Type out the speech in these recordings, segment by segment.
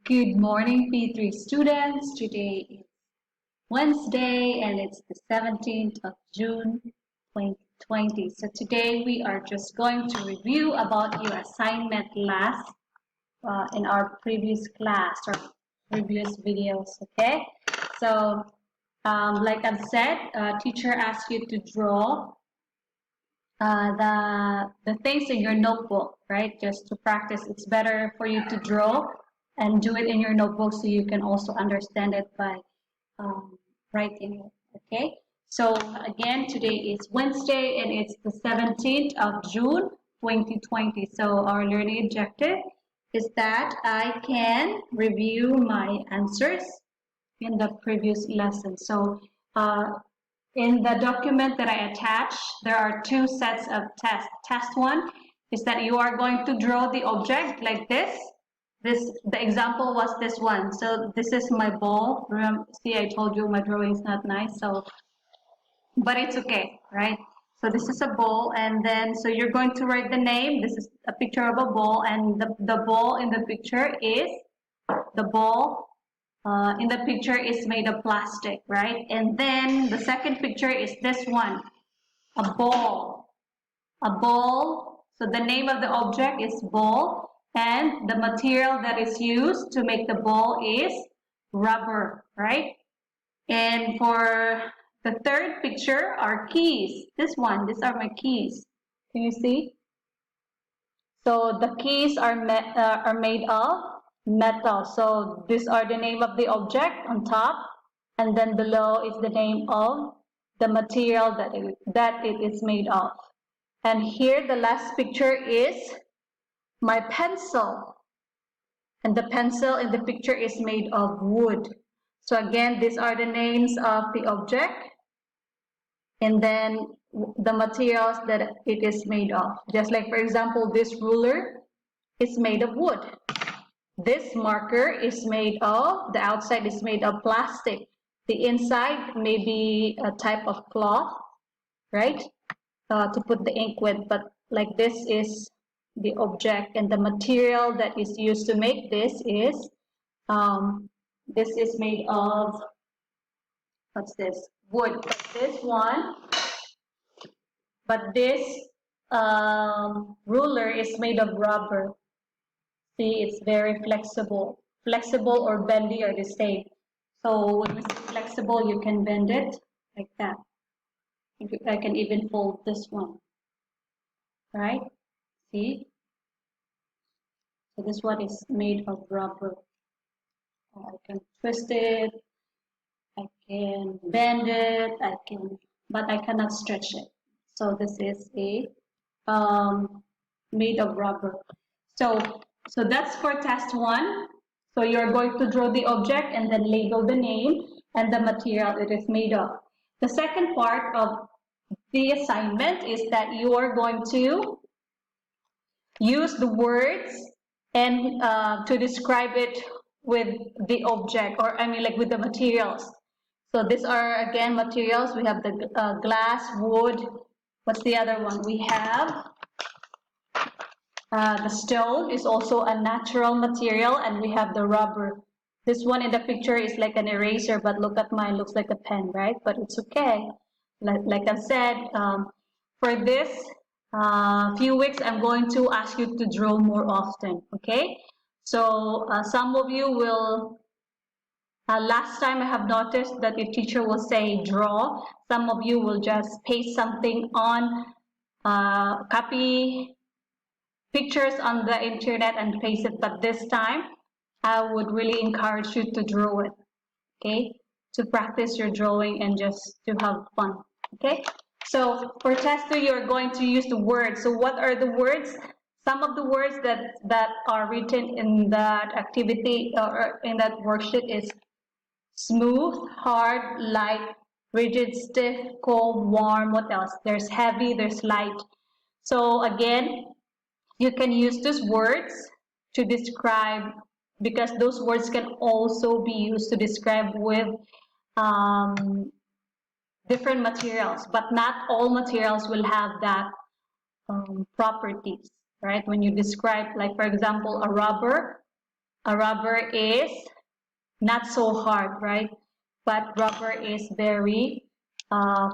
Good morning, P3 students. Today is Wednesday and it's the 17th of June 2020. So today we are just going to review about your assignment last in our previous class or previous videos, okay? So like I've said, teacher asked you to draw the things in your notebook, right? Just to practice. It's better for you to draw and do it in your notebook so you can also understand it by writing it. Okay. So again, today is Wednesday and it's the 17th of June 2020. So our learning objective is that I can review my answers in the previous lesson. So in the document that I attached, there are two sets of tests. Test one is that you are going to draw the object like this. The example was this one. So this is my ball. Remember, see, I told you my drawing is not nice. So, but it's okay, right? So this is a ball, and then so you're going to write the name. This is a picture of a ball, and the ball in the picture is the ball in the picture is made of plastic, right? And then the second picture is this one, a ball. A ball. So the name of the object is ball, and the material that is used to make the ball is rubber, right? And for the third picture are keys. This one, these are my keys. Can you see? So the keys are made of metal. So these are the name of the object on top, and then below is the name of the material that it is made of. And here the last picture is my pencil. And the pencil in the picture is made of wood. So again, these are the names of the object and then the materials that it is made of. Just like, for example, this ruler is made of wood. This marker is made of, the outside is made of plastic. The inside may be a type of cloth, right? To put the ink with, but like this is the object, and the material that is used to make this is made of, what's this? Wood. But this ruler is made of rubber. See, it's very flexible. Flexible or bendy are the same. So when we say flexible, you can bend it like that. I can even fold this one, right? See? So this one is made of rubber. I can twist it, I can bend it, but I cannot stretch it. So this is a made of rubber. So that's for test one. So you're going to draw the object and then label the name and the material it is made of. The second part of the assignment is that you are going to use the words and to describe it with the object, or I mean like with the materials. So these are again materials. We have the glass, wood. What's the other one? We have the stone is also a natural material, and we have the rubber. This one in the picture is like an eraser, but look at mine, looks like a pen, right? But it's okay. Like I said, for this few weeks, I'm going to ask you to draw more often, okay? So some of you will, last time I have noticed that your teacher will say draw. Some of you will just paste something on, copy pictures on the internet and paste it, but this time I would really encourage you to draw it, okay? To practice your drawing and just to have fun, okay? So for test 2, you're going to use the words. So what are the words? Some of the words that are written in that activity or in that worksheet is smooth, hard, light, rigid, stiff, cold, warm. What else? There's heavy, there's light. So again, you can use those words to describe, because those words can also be used to describe with different materials, but not all materials will have that properties, right? When you describe, like for example, a rubber, A rubber is not so hard, right? But rubber is very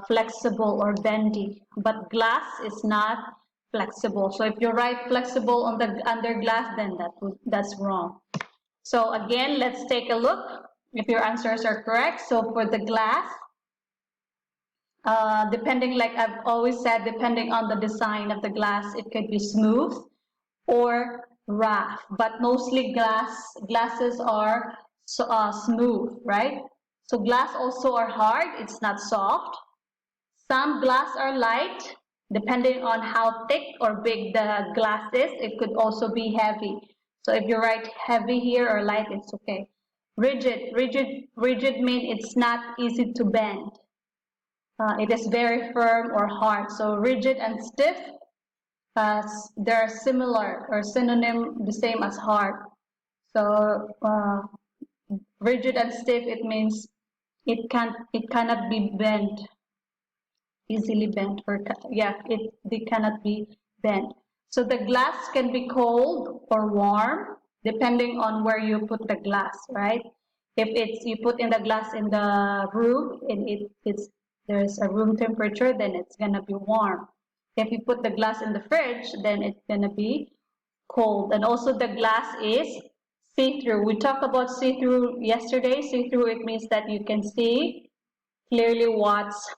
flexible or bendy. But glass is not flexible. So if you write flexible on the under glass, then that's wrong. So again, let's take a look if your answers are correct. So for the glass, depending, like I've always said, depending on the design of the glass, it could be smooth or rough. But mostly glasses are smooth, right? So glass also are hard. It's not soft. Some glass are light. Depending on how thick or big the glass is, it could also be heavy. So if you write heavy here or light, it's okay. Rigid means it's not easy to bend. It is very firm or hard. So rigid and stiff, they're similar or synonym, the same as hard. So rigid and stiff, it means it cannot be bent, easily bent, or yeah, they cannot be bent. So the glass can be cold or warm depending on where you put the glass, right? If it's you put in the glass in the room and there's a room temperature, then it's gonna be warm. If you put the glass in the fridge, then it's gonna be cold. And also the glass is see-through. We talked about see-through yesterday. See-through, it means that you can see clearly what's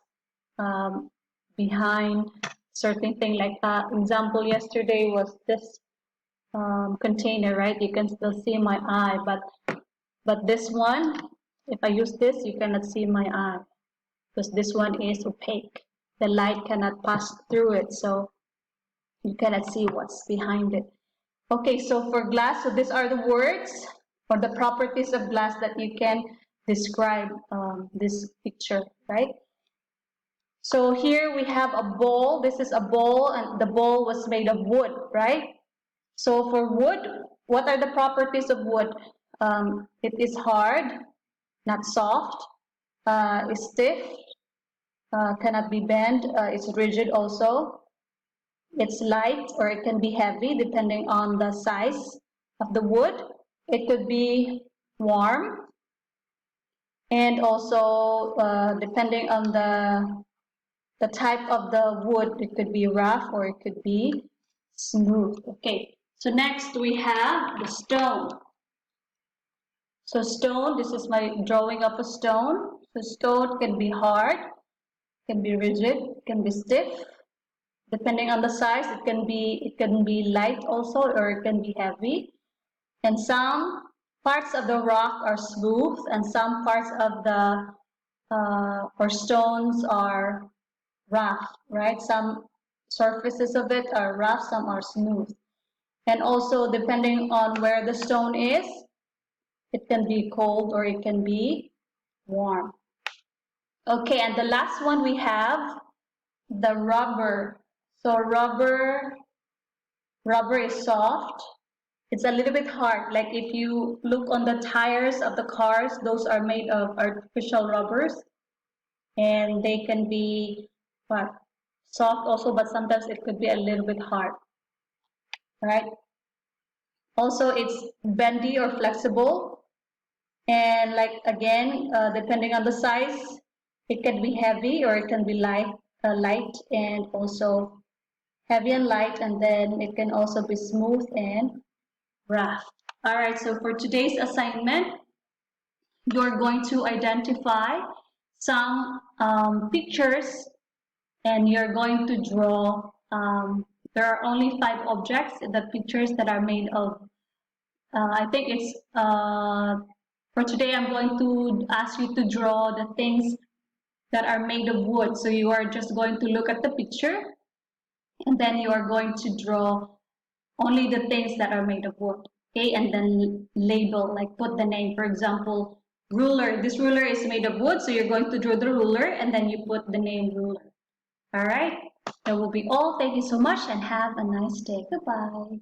behind certain thing. Like example yesterday was this container, right? You can still see my eye, but this one, if I use this, you cannot see my eye because this one is opaque. The light cannot pass through it, so you cannot see what's behind it. Okay, so for glass, so these are the words or the properties of glass that you can describe this picture, right? So here we have a bowl. This is a bowl, and the bowl was made of wood, right? So for wood, what are the properties of wood? It is hard, not soft, is stiff, cannot be bent, it's rigid also. It's light or it can be heavy depending on the size of the wood. It could be warm, and also depending on the type of the wood, it could be rough or it could be smooth. Okay, so next we have the stone. So stone, this is my drawing of a stone. So stone can be hard, can be rigid, can be stiff. Depending on the size, it can be light also, or it can be heavy. And some parts of the rock are smooth, and some parts of the or stones are rough, right? Some surfaces of it are rough, some are smooth. And also depending on where the stone is, it can be cold or it can be warm. Okay, and the last one we have the rubber. So rubber is soft. It's a little bit hard. Like if you look on the tires of the cars, those are made of artificial rubbers, and they can be what, soft also, but sometimes it could be a little bit hard, right? Also, it's bendy or flexible, and like again, depending on the size, it can be heavy or it can be light, and also heavy and light, and then it can also be smooth and rough. All right, so for today's assignment, you're going to identify some pictures and you're going to draw. There are only 5 objects, the pictures that are made of, I think it's, for today I'm going to ask you to draw the things that are made of wood. So you are just going to look at the picture and then you are going to draw only the things that are made of wood, okay? And then label, like put the name. For example, ruler. This ruler is made of wood, so you're going to draw the ruler and then you put the name ruler. All right, that will be all. Thank you so much and have a nice day. Goodbye.